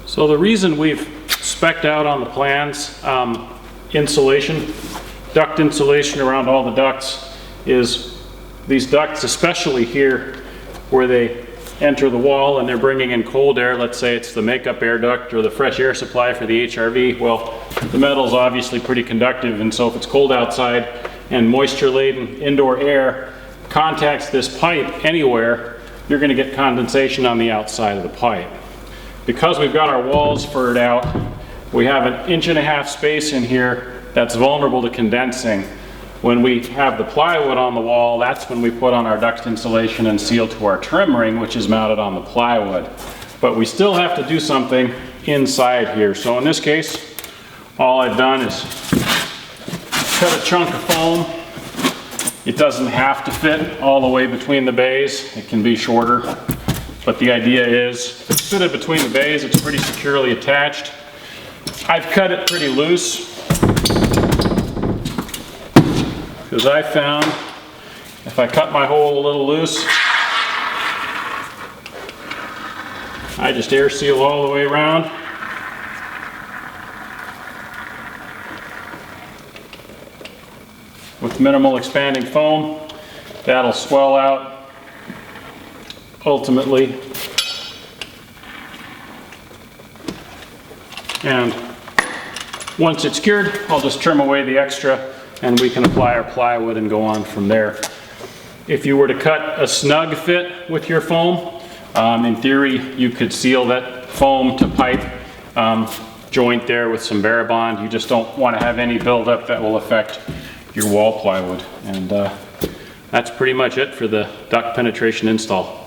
So the reason we've spec'd out on the plans insulation, duct insulation around all the ducts, is these ducts, especially here where they enter the wall and they're bringing in cold air, let's say it's the makeup air duct or the fresh air supply for the HRV, well, the metal's obviously pretty conductive, and so if it's cold outside and moisture-laden indoor air contacts this pipe anywhere, you're going to get condensation on the outside of the pipe. Because we've got our walls furred out, we have 1.5 inch space in here that's vulnerable to condensing. When we have the plywood on the wall, that's when we put on our duct insulation and seal to our trim ring, which is mounted on the plywood. But we still have to do something inside here. So in this case, all I've done is cut a chunk of foam. It doesn't have to fit all the way between the bays. It can be shorter. But the idea is, if it's fitted between the bays, it's pretty securely attached. I've cut it pretty loose, because I found if I cut my hole a little loose, I just air seal all the way around. With minimal expanding foam, that'll swell out ultimately. And once it's cured, I'll just trim away the extra and we can apply our plywood and go on from there. If you were to cut a snug fit with your foam, in theory you could seal that foam to pipe joint there with some Barabond. You just don't want to have any buildup that will affect your wall plywood. And that's pretty much it for the duct penetration install.